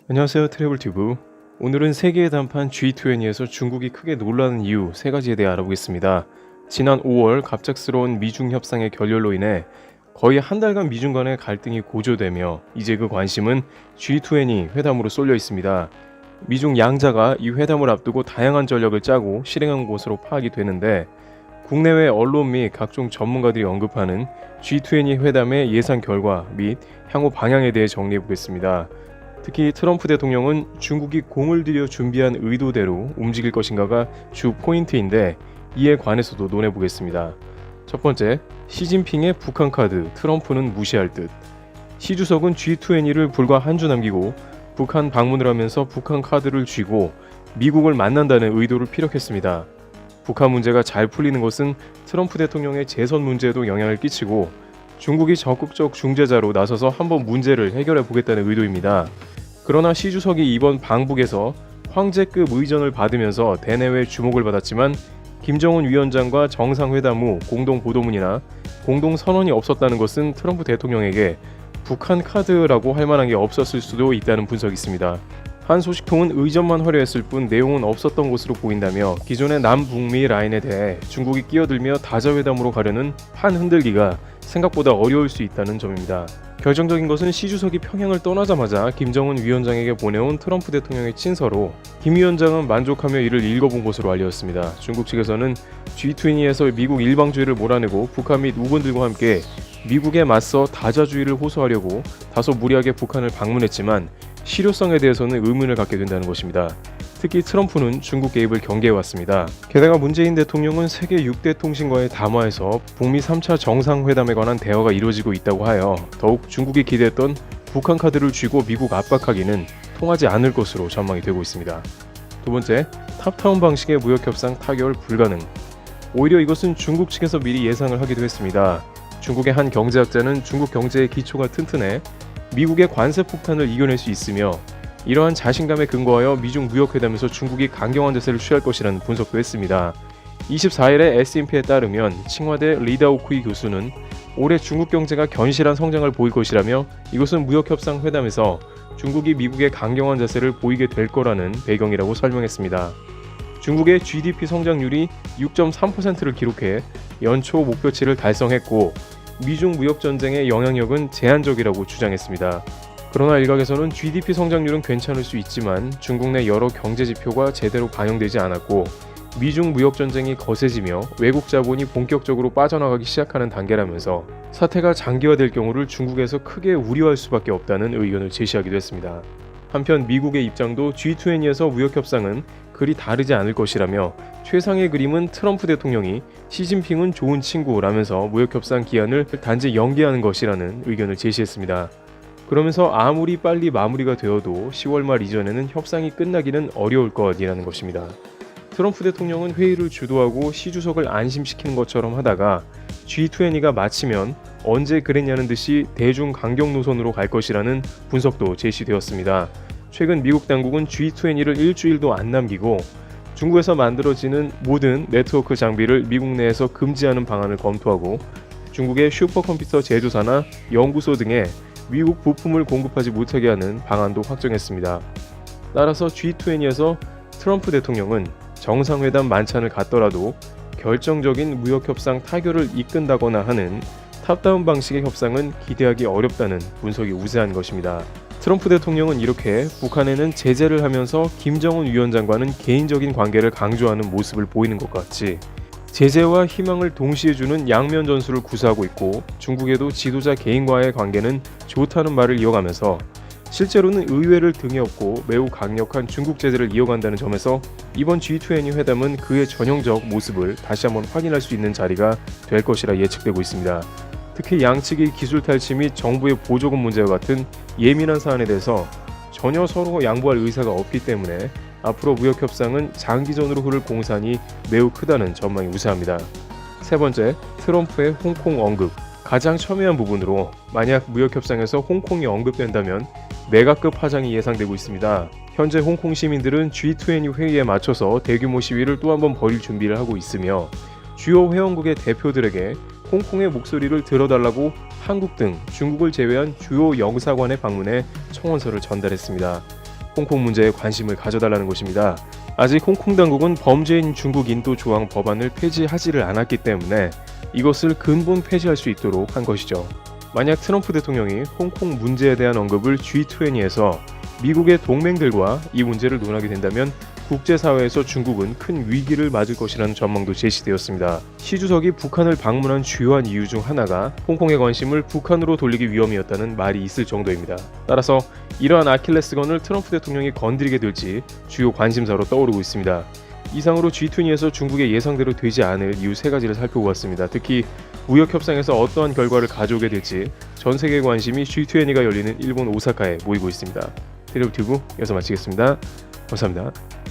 안녕하세요, 트래블튜브. 오늘은 세계의 단판 G20에서 중국이 크게 놀라는 이유 3가지에 대해 알아보겠습니다. 지난 5월 갑작스러운 미중 협상의 결렬로 인해 거의 한 달간 미중 간의 갈등이 고조되며 이제 그 관심은 G20 회담으로 쏠려 있습니다. 미중 양자가 이 회담을 앞두고 다양한 전략을 짜고 실행한 것으로 파악이 되는데, 국내외 언론 및 각종 전문가들이 언급하는 G20 회담의 예상 결과 및 향후 방향에 대해 정리해 보겠습니다. 특히 트럼프 대통령은 중국이 공을 들여 준비한 의도대로 움직일 것인가가 주 포인트인데, 이에 관해서도 논해보겠습니다. 첫 번째, 시진핑의 북한 카드, 트럼프는 무시할 듯. 시 주석은 G20를 불과 한 주 남기고 북한 방문을 하면서 북한 카드를 쥐고 미국을 만난다는 의도를 피력했습니다. 북한 문제가 잘 풀리는 것은 트럼프 대통령의 재선 문제에도 영향을 끼치고 중국이 적극적 중재자로 나서서 한번 문제를 해결해 보겠다는 의도입니다. 그러나 시 주석이 이번 방북에서 황제급 의전을 받으면서 대내외 주목을 받았지만, 김정은 위원장과 정상회담 후 공동 보도문이나 공동 선언이 없었다는 것은 트럼프 대통령에게 북한 카드라고 할 만한 게 없었을 수도 있다는 분석이 있습니다. 한 소식통은 의전만 화려했을 뿐 내용은 없었던 것으로 보인다며, 기존의 남북미 라인에 대해 중국이 끼어들며 다자회담으로 가려는 판 흔들기가 생각보다 어려울 수 있다는 점입니다. 결정적인 것은 시 주석이 평양을 떠나자마자 김정은 위원장에게 보내온 트럼프 대통령의 친서로, 김 위원장은 만족하며 이를 읽어본 것으로 알려졌습니다. 중국 측에서는 G20에서 미국 일방주의를 몰아내고 북한 및 우군들과 함께 미국에 맞서 다자주의를 호소하려고 다소 무리하게 북한을 방문했지만 실효성에 대해서는 의문을 갖게 된다는 것입니다. 특히 트럼프는 중국 개입을 경계해왔습니다. 게다가 문재인 대통령은 세계 6대 통신과의 담화에서 북미 3차 정상회담에 관한 대화가 이루어지고 있다고 하여 더욱 중국이 기대했던 북한 카드를 쥐고 미국 압박하기는 통하지 않을 것으로 전망이 되고 있습니다. 두 번째, 탑다운 방식의 무역협상 타결 불가능. 오히려 이것은 중국 측에서 미리 예상을 하기도 했습니다. 중국의 한 경제학자는 중국 경제의 기초가 튼튼해 미국의 관세 폭탄을 이겨낼 수 있으며, 이러한 자신감에 근거하여 미중 무역회담에서 중국이 강경한 자세를 취할 것이라는 분석도 했습니다. 24일에 S&P에 따르면 칭화대 리다오쿠이 교수는 올해 중국 경제가 견실한 성장을 보일 것이라며, 이것은 무역협상 회담에서 중국이 미국의 강경한 자세를 보이게 될 거라는 배경이라고 설명했습니다. 중국의 GDP 성장률이 6.3%를 기록해 연초 목표치를 달성했고, 미중 무역 전쟁의 영향력은 제한적이라고 주장했습니다. 그러나 일각에서는 GDP 성장률은 괜찮을 수 있지만 중국 내 여러 경제 지표가 제대로 반영되지 않았고, 미중 무역 전쟁이 거세지며 외국 자본이 본격적으로 빠져나가기 시작하는 단계라면서 사태가 장기화될 경우를 중국에서 크게 우려할 수밖에 없다는 의견을 제시하기도 했습니다. 한편 미국의 입장도 G20에서 무역협상은 그리 다르지 않을 것이라며, 최상의 그림은 트럼프 대통령이 시진핑은 좋은 친구라면서 무역협상 기한을 단지 연기하는 것이라는 의견을 제시했습니다. 그러면서 아무리 빨리 마무리가 되어도 10월 말 이전에는 협상이 끝나기는 어려울 것이라는 것입니다. 트럼프 대통령은 회의를 주도하고 시 주석을 안심시키는 것처럼 하다가 G20가 마치면 언제 그랬냐는 듯이 대중 강경 노선으로 갈 것이라는 분석도 제시되었습니다. 최근 미국 당국은 G20를 일주일도 안 남기고 중국에서 만들어지는 모든 네트워크 장비를 미국 내에서 금지하는 방안을 검토하고, 중국의 슈퍼컴퓨터 제조사나 연구소 등에 미국 부품을 공급하지 못하게 하는 방안도 확정했습니다. 따라서 G20에서 트럼프 대통령은 정상회담 만찬을 갖더라도 결정적인 무역협상 타결을 이끈다거나 하는 탑다운 방식의 협상은 기대하기 어렵다는 분석이 우세한 것입니다. 트럼프 대통령은 이렇게 북한에는 제재를 하면서 김정은 위원장과는 개인적인 관계를 강조하는 모습을 보이는 것 같이, 제재와 희망을 동시에 주는 양면 전술을 구사하고 있고, 중국에도 지도자 개인과의 관계는 좋다는 말을 이어가면서 실제로는 의회를 등에 업고 매우 강력한 중국 제재를 이어간다는 점에서 이번 G20 회담은 그의 전형적 모습을 다시 한번 확인할 수 있는 자리가 될 것이라 예측되고 있습니다. 특히 양측의 기술 탈취 및 정부의 보조금 문제와 같은 예민한 사안에 대해서 전혀 서로 양보할 의사가 없기 때문에 앞으로 무역협상은 장기전으로 흐를 공산이 매우 크다는 전망이 우세합니다. 세 번째, 트럼프의 홍콩 언급. 가장 첨예한 부분으로, 만약 무역협상에서 홍콩이 언급된다면 메가급 파장이 예상되고 있습니다. 현재 홍콩 시민들은 G20 회의에 맞춰서 대규모 시위를 또 한 번 벌일 준비를 하고 있으며, 주요 회원국의 대표들에게 홍콩의 목소리를 들어달라고 한국 등 중국을 제외한 주요 영사관에 방문해 청원서를 전달했습니다. 홍콩 문제에 관심을 가져달라는 것입니다. 아직 홍콩 당국은 범죄인 중국 인도 조항 법안을 폐지하지를 않았기 때문에 이것을 근본 폐지할 수 있도록 한 것이죠. 만약 트럼프 대통령이 홍콩 문제에 대한 언급을 G20에서 미국의 동맹들과 이 문제를 논하게 된다면 국제사회에서 중국은 큰 위기를 맞을 것이라는 전망도 제시되었습니다. 시 주석이 북한을 방문한 주요한 이유 중 하나가 홍콩의 관심을 북한으로 돌리기 위함이었다는 말이 있을 정도입니다. 따라서 이러한 아킬레스건을 트럼프 대통령이 건드리게 될지 주요 관심사로 떠오르고 있습니다. 이상으로 G20에서 중국의 예상대로 되지 않을 이유 3가지를 살펴보았습니다. 특히 무역 협상에서 어떠한 결과를 가져오게 될지 전 세계의 관심이 G20가 열리는 일본 오사카에 모이고 있습니다. 테레비튜브 여기서 마치겠습니다. 감사합니다.